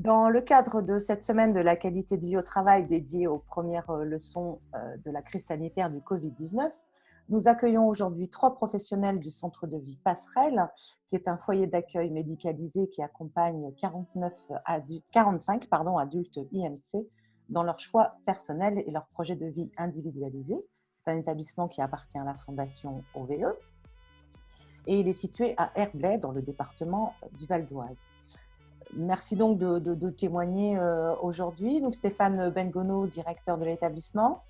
Dans le cadre de cette semaine de la qualité de vie au travail dédiée aux premières leçons de la crise sanitaire du Covid-19, nous accueillons aujourd'hui 3 professionnels du centre de vie Passerelle, qui est un foyer d'accueil médicalisé qui accompagne 45 adultes IMC dans leurs choix personnels et leurs projets de vie individualisés. C'est un établissement qui appartient à la Fondation OVE et il est situé à Herblay, dans le département du Val-d'Oise. Merci donc de témoigner aujourd'hui. Donc Stéphane Bengono, directeur de l'établissement.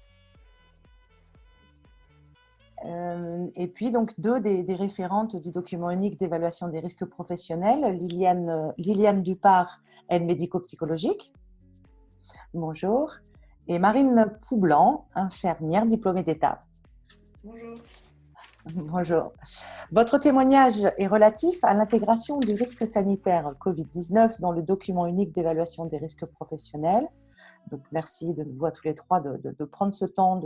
Et puis donc deux des référentes du document unique d'évaluation des risques professionnels, Liliane Dupart, aide médico-psychologique. Bonjour. Et Marine Poublan, infirmière diplômée d'État. Bonjour. Bonjour. Votre témoignage est relatif à l'intégration du risque sanitaire Covid-19 dans le document unique d'évaluation des risques professionnels. Donc, merci de nouveau à tous les trois de prendre ce temps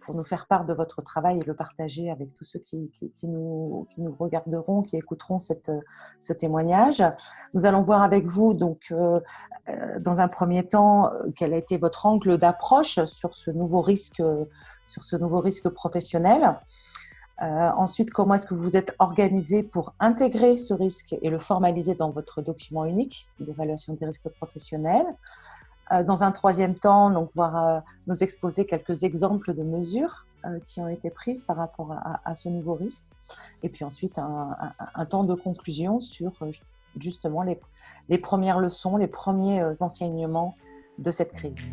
pour nous faire part de votre travail et le partager avec tous ceux qui nous regarderont, qui écouteront ce témoignage. Nous allons voir avec vous, donc, dans un premier temps, quel a été votre angle d'approche sur ce nouveau risque professionnel. Ensuite, comment est-ce que vous vous êtes organisé pour intégrer ce risque et le formaliser dans votre document unique d'évaluation des risques professionnels. Dans un troisième temps, donc, nous exposer quelques exemples de mesures qui ont été prises par rapport à ce nouveau risque. Et puis ensuite, un temps de conclusion sur justement les premières leçons, les premiers enseignements de cette crise.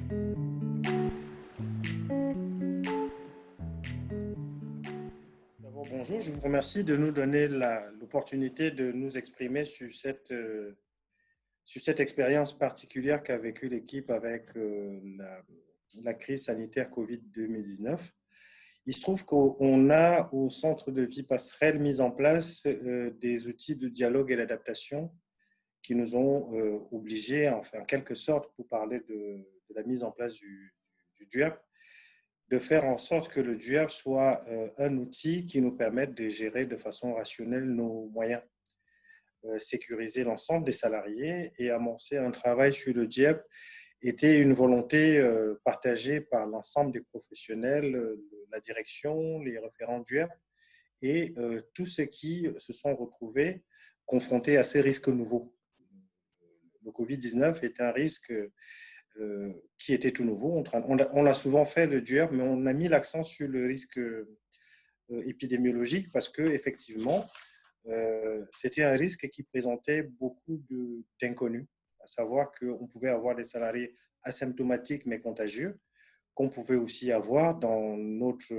Bonjour, je vous remercie de nous donner l'opportunité de nous exprimer sur cette expérience particulière qu'a vécue l'équipe avec la crise sanitaire Covid-2019. Il se trouve qu'on a au centre de vie Passerelle mis en place des outils de dialogue et d'adaptation qui nous ont obligés, enfin, en quelque sorte, pour parler de la mise en place du DUERP, de faire en sorte que le DUERP soit un outil qui nous permette de gérer de façon rationnelle nos moyens, sécuriser l'ensemble des salariés et amorcer un travail sur le DUERP était une volonté partagée par l'ensemble des professionnels, la direction, les référents DUERP et tous ceux qui se sont retrouvés confrontés à ces risques nouveaux. Le Covid-19 est un risque qui était tout nouveau. On a souvent fait le DUERP, mais on a mis l'accent sur le risque épidémiologique parce qu'effectivement, c'était un risque qui présentait beaucoup d'inconnus, à savoir qu'on pouvait avoir des salariés asymptomatiques mais contagieux, qu'on pouvait aussi avoir dans notre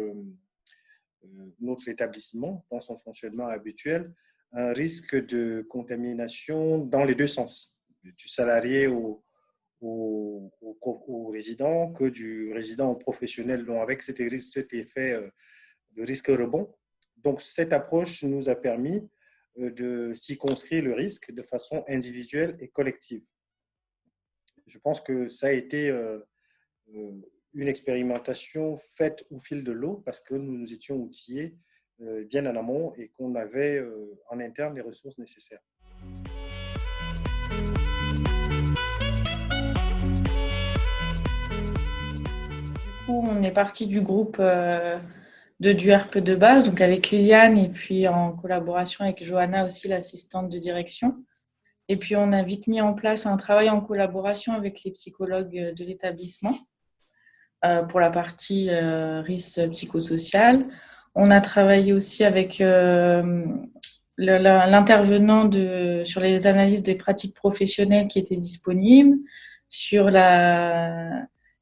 établissement, dans son fonctionnement habituel, un risque de contamination dans les deux sens, du salarié au résident que du résident au professionnel, donc avec cet effet de risque rebond. Donc, cette approche nous a permis de circonscrire le risque de façon individuelle et collective. Je pense que ça a été une expérimentation faite au fil de l'eau parce que nous nous étions outillés bien en amont et qu'on avait en interne les ressources nécessaires. On est parti du groupe de DUERP de base, donc avec Liliane et puis en collaboration avec Johanna aussi, l'assistante de direction. Et puis on a vite mis en place un travail en collaboration avec les psychologues de l'établissement pour la partie risque psychosocial. On a travaillé aussi avec l'intervenant sur les analyses des pratiques professionnelles qui étaient disponibles, sur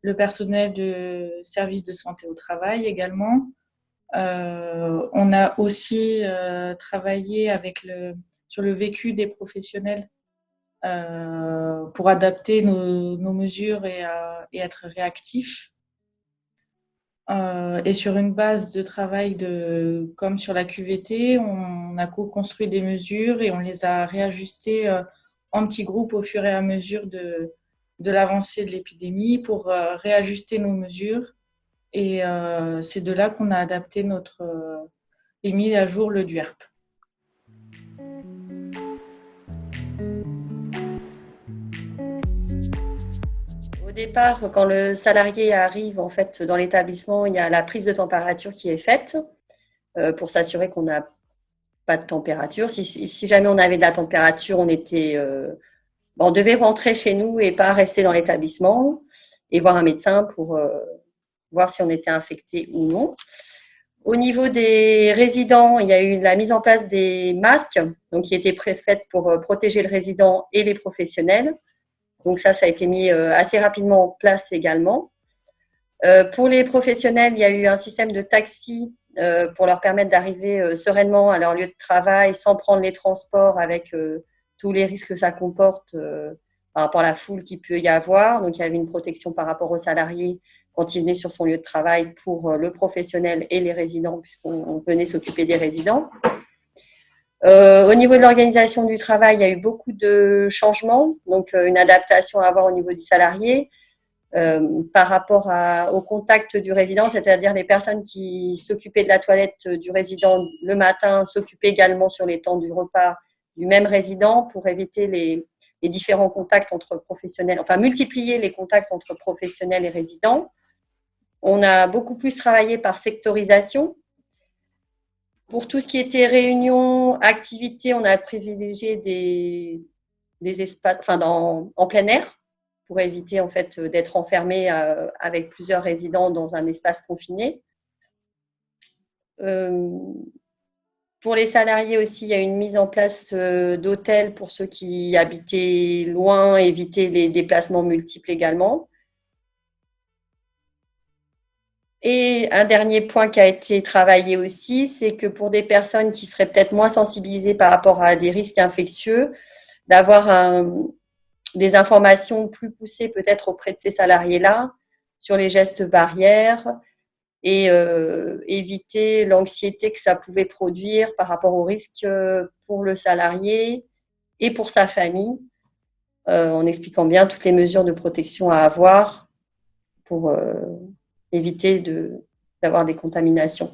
le personnel de service de santé au travail également. On a aussi travaillé sur le vécu des professionnels pour adapter nos mesures et être réactifs. Et sur une base de travail comme sur la QVT, on a co-construit des mesures et on les a réajustées en petits groupes au fur et à mesure de l'avancée de l'épidémie pour réajuster nos mesures. Et c'est de là qu'on a adapté et mis à jour le DUERP. départ, quand le salarié arrive en fait dans l'établissement, il y a la prise de température qui est faite pour s'assurer qu'on n'a pas de température. Si jamais on avait de la température, on devait rentrer chez nous et pas rester dans l'établissement et voir un médecin pour voir si on était infecté ou non. Au niveau des résidents, il y a eu la mise en place des masques, donc qui étaient faits pour protéger le résident et les professionnels. Donc ça a été mis assez rapidement en place également. Pour les professionnels, il y a eu un système de taxi pour leur permettre d'arriver sereinement à leur lieu de travail sans prendre les transports avec tous les risques que ça comporte par rapport à la foule qu'il peut y avoir. Donc il y avait une protection par rapport aux salariés quand ils venaient sur son lieu de travail pour le professionnel et les résidents, puisqu'on venait s'occuper des résidents. Au niveau de l'organisation du travail, il y a eu beaucoup de changements, donc une adaptation à avoir au niveau du salarié par rapport au contact du résident, c'est-à-dire les personnes qui s'occupaient de la toilette du résident le matin s'occupaient également sur les temps du repas du même résident pour éviter les différents contacts entre professionnels, enfin multiplier les contacts entre professionnels et résidents. On a beaucoup plus travaillé par sectorisation. Pour tout ce qui était réunions, activités, on a privilégié des espaces, en plein air pour éviter en fait d'être enfermé avec plusieurs résidents dans un espace confiné. Pour les salariés aussi, il y a une mise en place d'hôtels pour ceux qui habitaient loin, éviter les déplacements multiples également. Et un dernier point qui a été travaillé aussi, c'est que pour des personnes qui seraient peut-être moins sensibilisées par rapport à des risques infectieux, d'avoir des informations plus poussées peut-être auprès de ces salariés-là sur les gestes barrières et éviter l'anxiété que ça pouvait produire par rapport aux risques pour le salarié et pour sa famille, en expliquant bien toutes les mesures de protection à avoir pour éviter d'avoir des contaminations.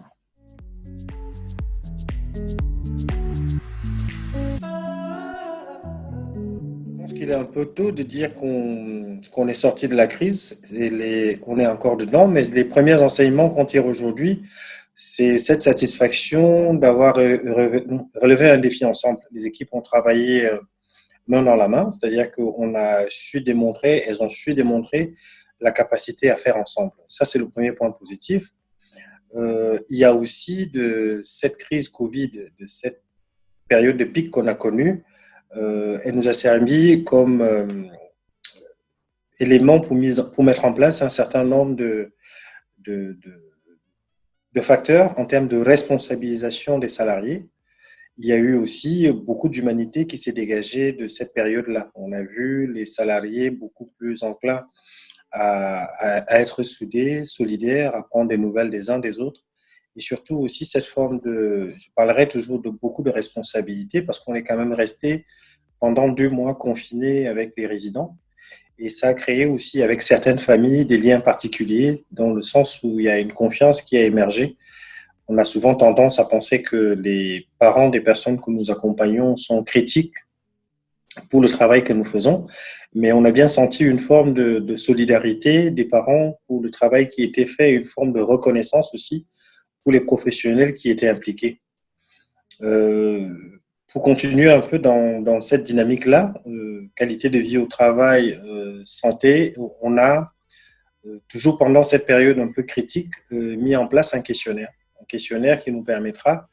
Je pense qu'il est un peu tôt de dire qu'on est sorti de la crise. On est encore dedans, mais les premiers enseignements qu'on tire aujourd'hui, c'est cette satisfaction d'avoir relevé un défi ensemble. Les équipes ont travaillé main dans la main, c'est-à-dire elles ont su démontrer la capacité à faire ensemble. Ça, c'est le premier point positif. Il y a aussi de cette crise Covid, de cette période de pic qu'on a connue, elle nous a servi comme élément pour mettre en place un certain nombre de, de facteurs en termes de responsabilisation des salariés. Il y a eu aussi beaucoup d'humanité qui s'est dégagée de cette période-là. On a vu les salariés beaucoup plus enclins à être soudés, solidaires, à prendre des nouvelles des uns des autres. Et surtout aussi cette forme je parlerai toujours de beaucoup de responsabilité parce qu'on est quand même resté pendant 2 mois confinés avec les résidents. Et ça a créé aussi avec certaines familles des liens particuliers dans le sens où il y a une confiance qui a émergé. On a souvent tendance à penser que les parents des personnes que nous accompagnons sont critiques pour le travail que nous faisons, mais on a bien senti une forme de solidarité des parents pour le travail qui était fait, une forme de reconnaissance aussi pour les professionnels qui étaient impliqués. Pour continuer un peu dans cette dynamique-là, qualité de vie au travail, santé, on a toujours pendant cette période un peu critique mis en place un questionnaire qui nous permettra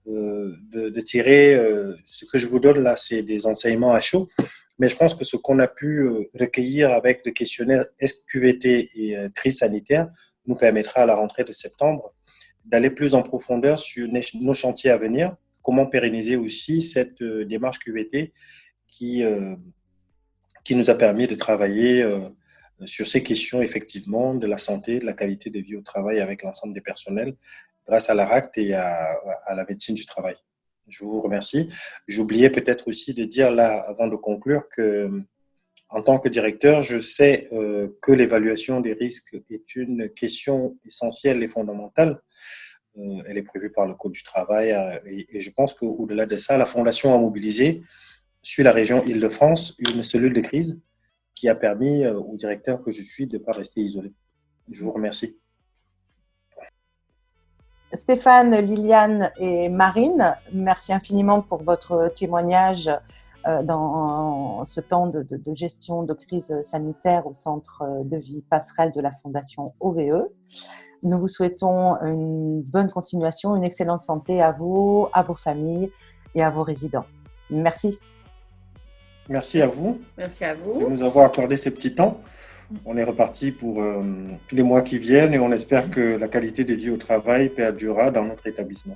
de tirer, ce que je vous donne là, c'est des enseignements à chaud, mais je pense que ce qu'on a pu recueillir avec le questionnaire SQVT et crise sanitaire nous permettra à la rentrée de septembre d'aller plus en profondeur sur nos chantiers à venir, comment pérenniser aussi cette démarche QVT qui nous a permis de travailler sur ces questions effectivement de la santé, de la qualité de vie au travail avec l'ensemble des personnels grâce à la RACT et à la médecine du travail. Je vous remercie. J'oubliais peut-être aussi de dire là, avant de conclure, que en tant que directeur, je sais que l'évaluation des risques est une question essentielle et fondamentale. Elle est prévue par le Code du travail et je pense qu'au-delà de ça, la Fondation a mobilisé sur la région Île-de-France une cellule de crise qui a permis au directeur que je suis de ne pas rester isolé. Je vous remercie. Stéphane, Liliane et Marine, merci infiniment pour votre témoignage dans ce temps de gestion de crise sanitaire au centre de vie Passerelle de la Fondation OVE. Nous vous souhaitons une bonne continuation, une excellente santé à vous, à vos familles et à vos résidents. Merci. Merci à vous. Merci à vous. De nous avoir accordé ces petits temps. On est reparti pour les mois qui viennent et on espère que la qualité de vie au travail perdurera dans notre établissement.